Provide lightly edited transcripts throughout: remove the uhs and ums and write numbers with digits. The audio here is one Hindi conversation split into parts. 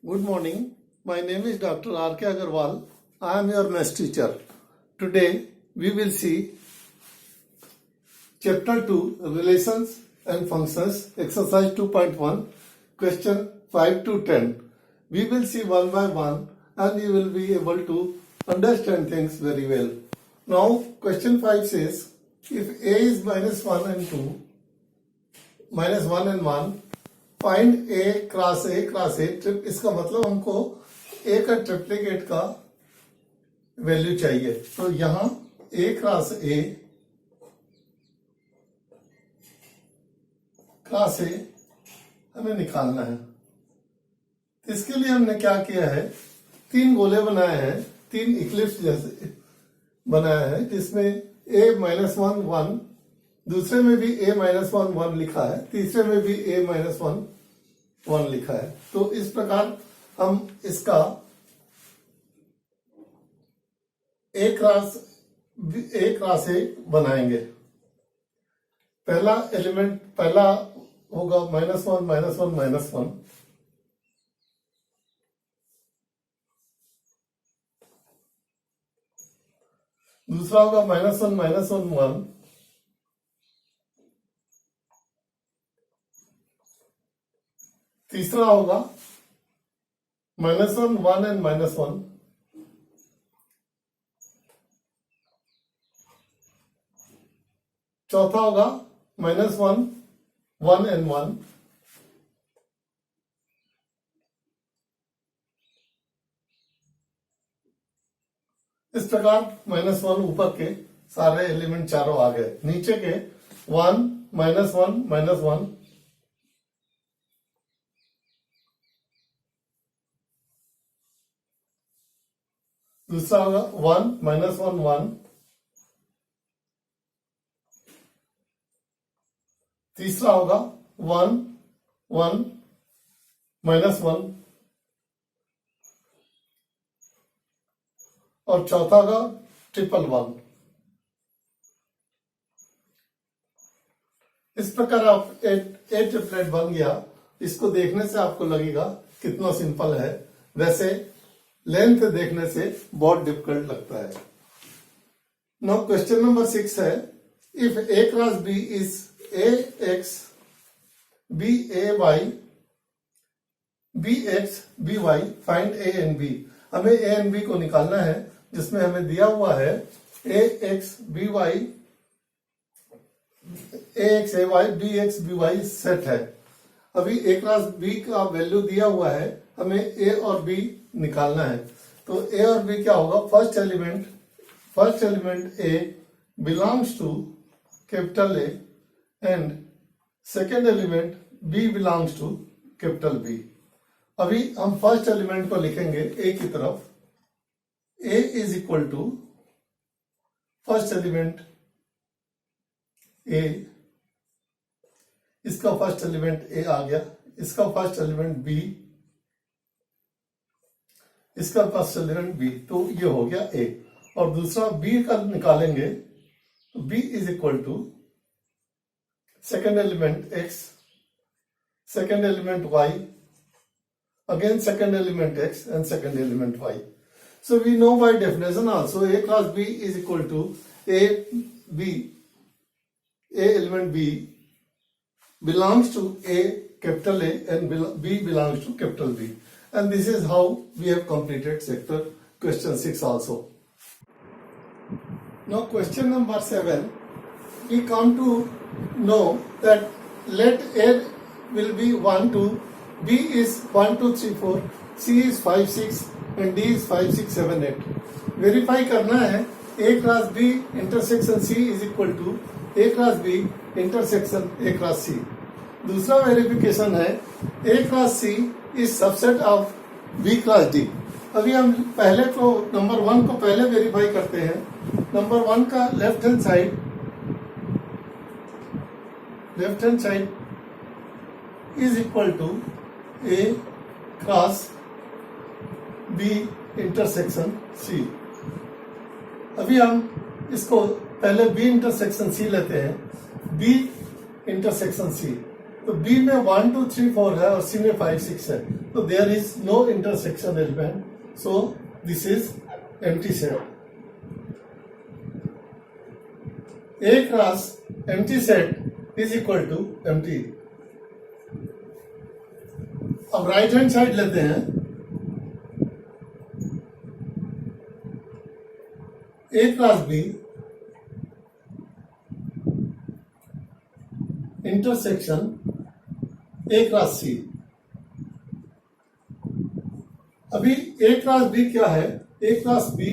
Good morning. My name is Dr. R.K. Agarwal. I am your maths teacher. Today we will see Chapter 2 Relations and Functions, Exercise 2.1, Question 5 to 10. We will see one by one and you will be able to understand things very well. Now, question 5 says, if A is minus 1 and 2, minus 1 and 1, find A cross A trip, इसका मतलब हमको ए का ट्रिप्लिकेट का वैल्यू चाहिए। तो यहां ए क्रॉस ए हमें निकालना है। इसके लिए हमने क्या किया है, तीन गोले बनाए हैं, तीन इक्लिप्स जैसे बनाया है, जिसमें ए माइनस 1 1, दूसरे में भी a माइनस 1 1 लिखा है, तीसरे में भी a माइनस 1 1 लिखा है। तो इस प्रकार हम इसका a क्रॉस ए बनाएंगे। पहला होगा माइनस 1 माइनस 1 माइनस 1, दूसरा होगा माइनस 1 माइनस 1 1, तीसरा होगा माइनस 1 1 एंड माइनस 1, चौथा होगा माइनस 1 1 एंड 1, इस प्रकार माइनस 1 ऊपर के सारे एलिमेंट चारों आ गए, नीचे के 1 माइनस 1 माइनस 1, दूसरा होगा 1 माइनस 1 1, तीसरा होगा 1 1 माइनस 1, और चौथा होगा 1 इस प्रकार आप ए ट्रिपलेट बन गया। इसको देखने से आपको लगेगा कितना सिंपल है, वैसे लेंथ देखने से बहुत डिफिकल्ट लगता है। नाउ क्वेश्चन नंबर 6 है, if A cross B is A X B A Y B X B Y, find A and B. हमें ए एंड बी को निकालना है, जिसमें हमें दिया हुआ है A X B Y, A X A Y B X B Y set है। अभी ए क्रॉस बी का वैल्यू दिया हुआ है, हमें ए और बी निकालना है। तो ए और बी क्या होगा, first element A belongs to capital A and second element B belongs to capital B. अभी हम फर्स्ट एलिमेंट को लिखेंगे ए की तरफ, A is equal to first element A, इसका फर्स्ट एलिमेंट ए आ गया, इसका फर्स्ट एलिमेंट बी, इसका फर्स्ट एलिमेंट बी, तो ये हो गया ए। और दूसरा बी का निकालेंगे तो B is equal to second element X, second element Y, again second element X and second element Y. So we know by definition also A cross B is equal to A element B belongs to A capital A and B belongs to capital B, and this is how we have completed sector question 6 also. Now question number 7, we come to know that let A will be 1 2, B is 1 2 3 4, C is 5 6 and D is 5 6 7 8. Verify करना है A cross B intersection C is equal to A cross B intersection A cross C। दूसरा वेरिफिकेशन है A cross C is subset of B cross D। अभी हम पहले को नंबर 1 को पहले वेरीफाई करते हैं। नंबर 1 का left hand side is equal to A cross B intersection C। अभी हम इसको पहले B इंटरसेक्शन C लेते हैं, B इंटरसेक्शन C, तो बी में 1 2 3 4 है और सी में 5 6 है, तो there is no intersection element, so this is empty set. A cross empty set is equal to empty. अब राइट हैंड साइड लेते हैं, A cross B intersection A cross C. अभी ए क्रॉस बी क्या है? ए क्रॉस बी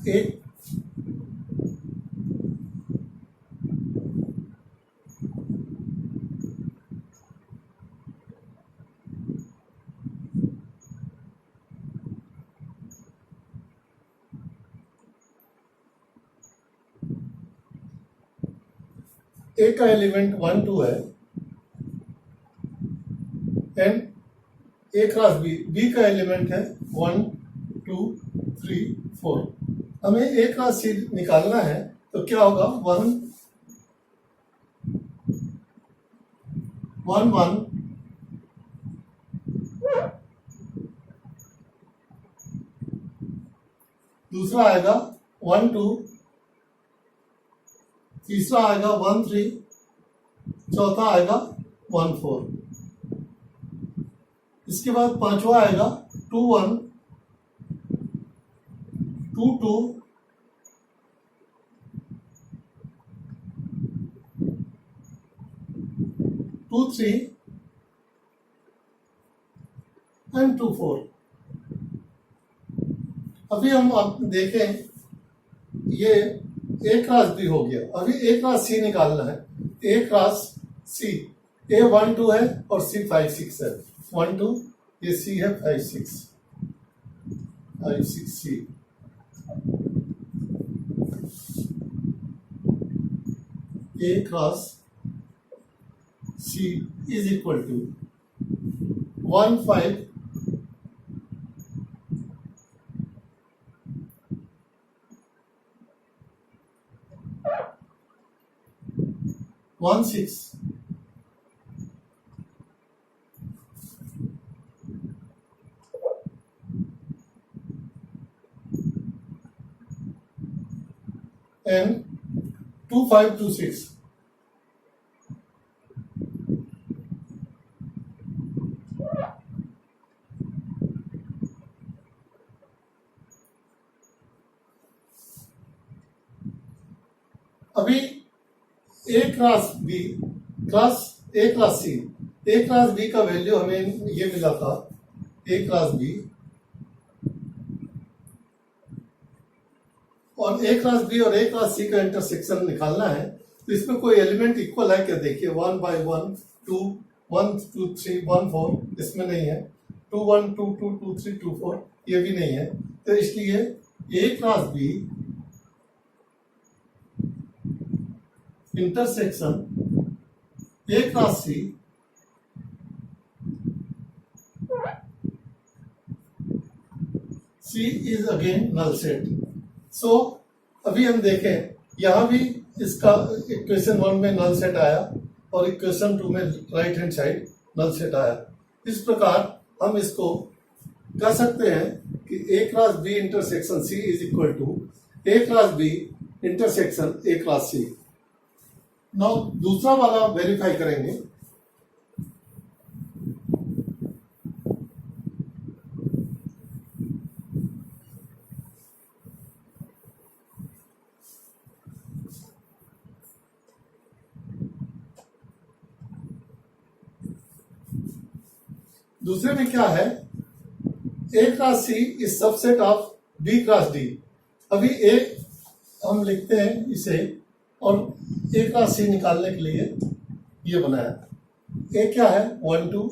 एक ए का एलिमेंट 1 2 है एंड ए क्रॉस बी का एलिमेंट है 1 2 3 4। हमें ए क्रॉस सी निकालना है, तो क्या होगा? 1 1 1 दूसरा आएगा 1 2, तीसरा आएगा 1 3, चौथा आएगा 1 4। इसके बाद पांचवा आएगा 2 1 2 2 2 3 एंड 2 4। अभी हम आप देखें, ये ए क्रॉस बी हो गया। अभी ए क्रॉस सी निकालना है। ए क्रॉस सी, ए 1 2 है और सी 5 6 है। 1 2, ये सी है 5 6 C. A cross C is equal to 1 5 1 6 and 2 5 2 6। अभी A cross B cross A cross C, A cross B का वैल्यू हमें ये मिला था, ए क्रॉस बी, और ए क्रॉस बी और ए क्रॉस सी का इंटरसेक्शन निकालना है। तो इसमें कोई एलिमेंट इक्वल है क्या? देखिए 1 by 1 2 1 2 3 1 4 इसमें नहीं है, 2 1 2 2 2 3 2 4 ये भी नहीं है। तो इसलिए A cross B intersection A cross C C is again null set. So अभी हम देखें, यहां भी इसका इक्वेशन 1 में नल सेट आया और इक्वेशन 2 में right hand side null set आया। इस प्रकार हम इसको कह सकते हैं कि A cross B intersection C is equal to A cross B intersection A cross C. Now दूसरा वाला वेरीफाई करेंगे। दूसरे में क्या है? A cross C is subset of B cross D. अभी ए हम लिखते हैं इसे, और ए क्रॉस सी निकालने के लिए ये बनाया। ए क्या है? 1 2,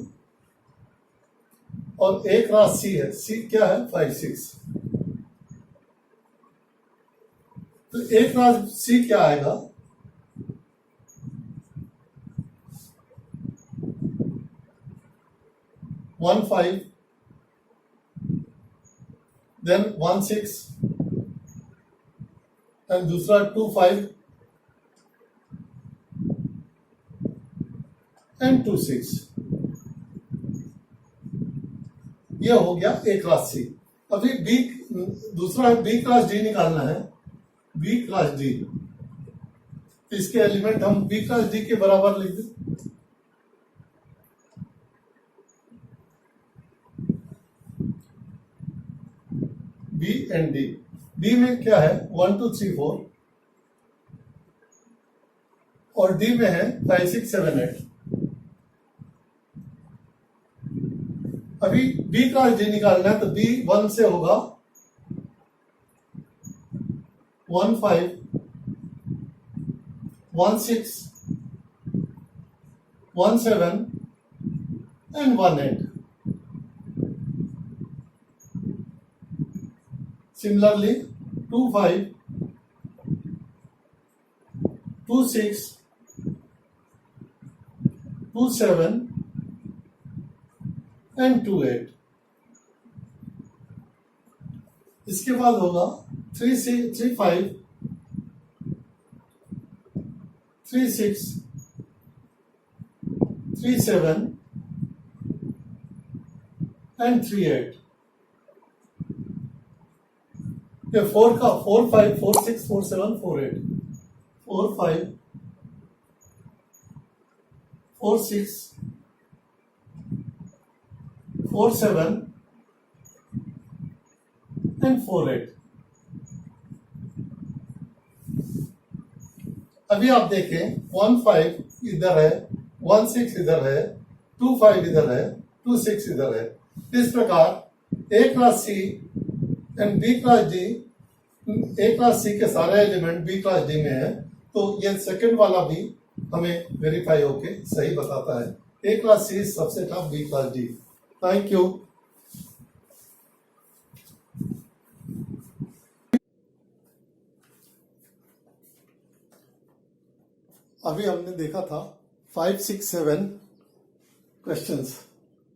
और ए क्रॉस सी है, सी क्या है? 5 6। तो ए क्रॉस सी क्या आएगा? 1 5, then 1 6, एंड दूसरा 2 5 एंड 2 6। यह हो गया ए क्लास सी। अभी बी, दूसरा है बी क्लास डी निकालना है। बी क्लास डी, इसके एलिमेंट हम बी क्लास डी के बराबर लिख दें। B and D. बी में क्या है 1 2 3 4 और डी में है 5 6 7 8। अभी बी क्लास डी निकालना है तो बी 1 से होगा 1 5 1 6 1 7 and 1 8। Similarly 2 5 2 6 2 7 and 2 8। इसके बाद होगा 3 5 3 6 3 7 and 3 8। ये 4 का 4 5 4 6 4 7 4 8 4 5 4 6 4 7 and 4 8। अभी आप देखें 1 5 इधर है, 1 6 इधर है, 2 5 इधर है, 2 6 इधर है। इस प्रकार A class C and B class D, A class C के सारे एलिमेंट बी क्लास डी में है, तो ये सेकंड वाला भी हमें वेरीफाई होके सही बताता है। A class C subset of B class D. Thank you. अभी हमने देखा था 5 6 7 क्वेश्चंस,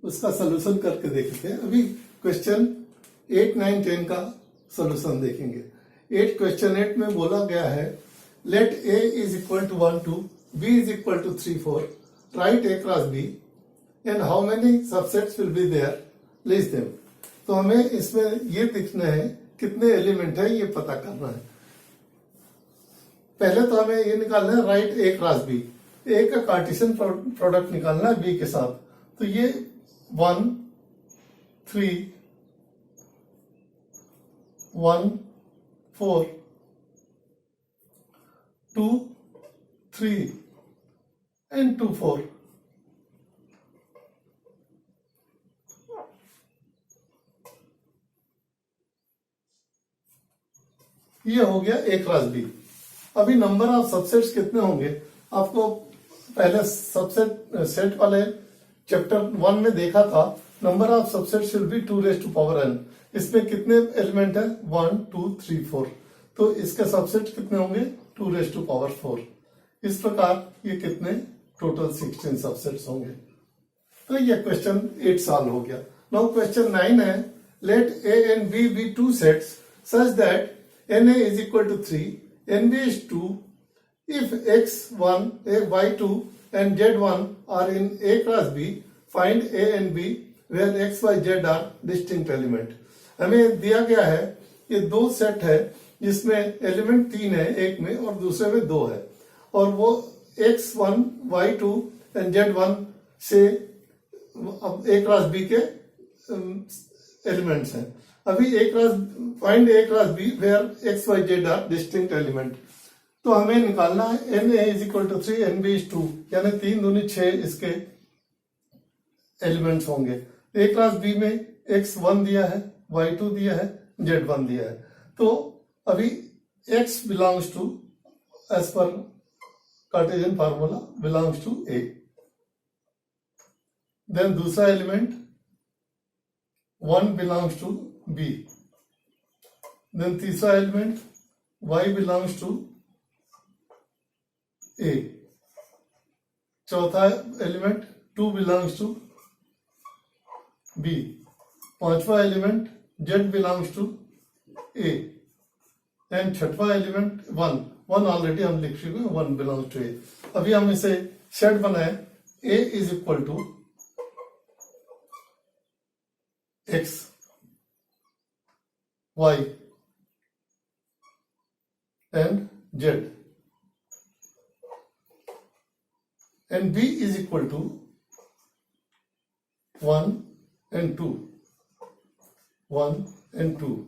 उसका सलूशन करके देखे थे। अभी क्वेश्चन 8 9 10 का सलूशन देखेंगे। क्वेश्चन 8 में बोला गया है let A is equal to 1 2 B is equal to 3 4 right A cross B and how many subsets will be there list them. तो हमें इसमें ये दिखना है कितने एलिमेंट है, ये पता करना है। पहले तो हमें ये निकालना है राइट ए क्रॉस बी। ए का कार्टेशियन प्रोडक्ट निकालना है बी के साथ। तो ये 1 3 1 4 2 3 and 2 4। ये हो गया ए क्रॉस बी। अभी नंबर ऑफ सबसेट्स कितने होंगे आपको पहले सबसेट सेट वाले चैप्टर 1 में देखा था। Number of subsets will B 2 raised to power n। इसमें कितने एलिमेंट है 1 2 3 4, तो इसके सबसेट कितने होंगे 2 raised to power 4। इस प्रकार ये कितने टोटल 16 सबसेट्स होंगे। तो ये क्वेश्चन 8 सॉल्व हो गया। नाउ क्वेश्चन 9 है let A and B be 2 sets such that N A is equal to 3 N B is 2 if x1 y2 and z1 are in a cross b find a and b where x y z are distinct element। हमें दिया गया है ये दो सेट है जिसमें एलिमेंट 3 है एक में और दूसरे में 2 है, और वो x1 y2 and z1 से अब a क्रॉस b के एलिमेंट्स हैं। अभी a cross find a cross b where x y z are distinct element. तो हमें निकालना है N A is equal to 3 N B is 2, यानी 3 दूनी 6 इसके एलिमेंट्स होंगे। ए क्लास बी में x1 दिया है, y2 दिया है, z1 दिया है। तो अभी x belongs to as per cartesian formula belongs to A. Then दूसरा element 1 belongs to B. Then तीसरा element y belongs to A. चौथा एलिमेंट 2 बिलोंग्स टू बी। पांचवा element z belongs to A and छठवा एलिमेंट 1 ऑलरेडी हम लिख चुके हैं, 1 बिलोंग्स टू ए। अभी हम इसे सेट बनाए A is equal to X, Y and Z, and B is equal to 1 and 2, 1 and 2.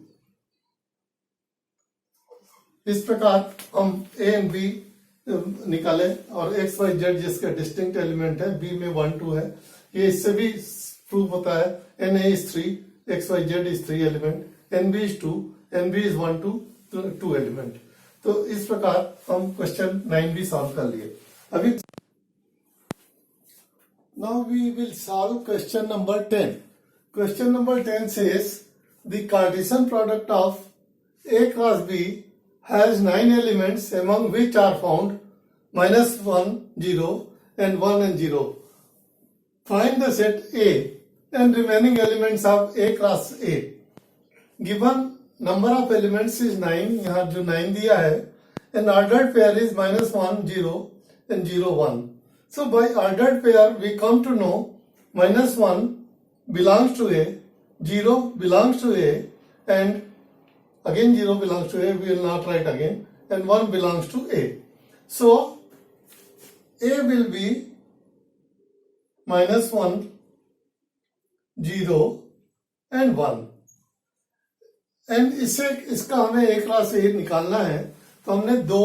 इस प्रकार हम A and B निकाले और X, Y, Z जिसका डिस्टिंक्ट एलिमेंट है, B में 1, 2 है, ये इससे भी प्रूव होता है. NA is 3, X, Y, Z is 3 element, NB is 2, NB is 1, 2 element. तो इस प्रकार हम क्वेश्चन 9 भी सॉल्व कर लिए. अभी now we will solve question number 10. Question number 10 says the Cartesian product of A cross B has 9 elements among which are found -1, 0 and 1 and 0. Find the set A and remaining elements of A cross A. Given number of elements is 9, यहाँ जो 9 दिया है, and ordered pair is -1, 0 and 0, 1. So by ordered pair we come to know -1 belongs to A, 0 belongs to A, and again 0 belongs to A, we will not write again, and 1 belongs to A. So A will be -1, 0 and 1. And इसका हमें एक क्लास ए निकालना है, तो हमने दो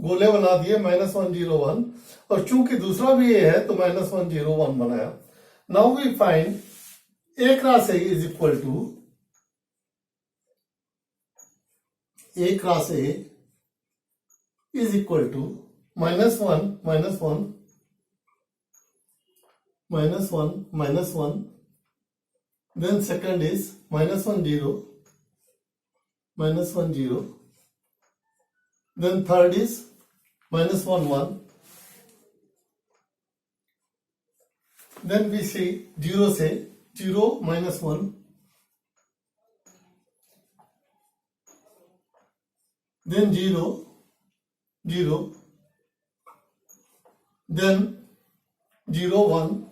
गोले बना दिए, -1, 0, 1, और चूंकि दूसरा भी ए है तो -1, 0, 1 बनाया. Now we find A cross A is equal to -1, then second is -1, 0, -1, 0, then third is -1, 1, then we see 0 से 0, -1, then 0, 0, then 0, 1,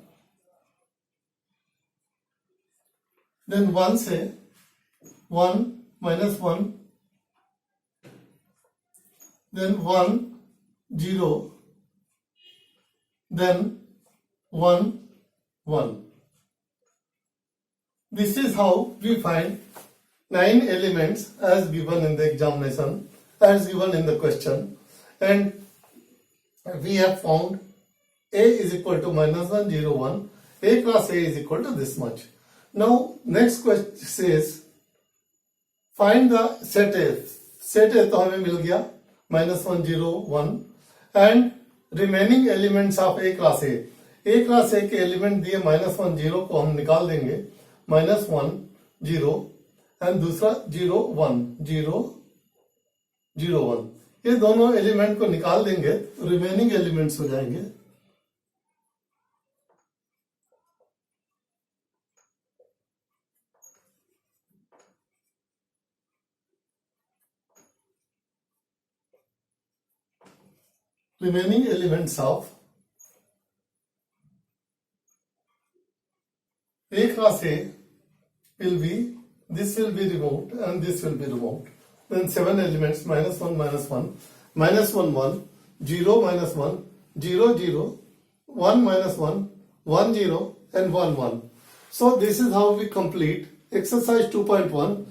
then 1 से 1, -1, then 1, 0, then 1, 1. This is how we find 9 elements as given in the examination, as given in the question, and we have found A is equal to -1, 0, 1. A cross A is equal to this much. Now next question says find the set A. Set A तो हमें मिल गया -1, 0, 1, and remaining elements of A class A. A class A के एलिमेंट दिए -1, 0 को हम निकाल देंगे, -1, 0 एंड दूसरा 0, 1, 0, 0, 1. ये दोनों एलिमेंट को निकाल देंगे, रिमेनिंग एलिमेंट्स हो जाएंगे. Remaining elements of A cross A will be, this will be removed and this will be removed. Then 7 elements, -1, -1, -1, 1, 0, -1, 0, 0, 1, -1, 1, 0 and 1, 1. So this is how we complete exercise 2.1,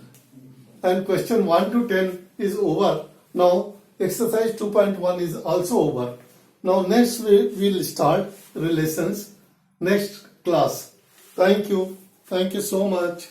and question 1 to 10 is over. Now exercise 2.1 is also over. Now next we will start relations next class. Thank you so much.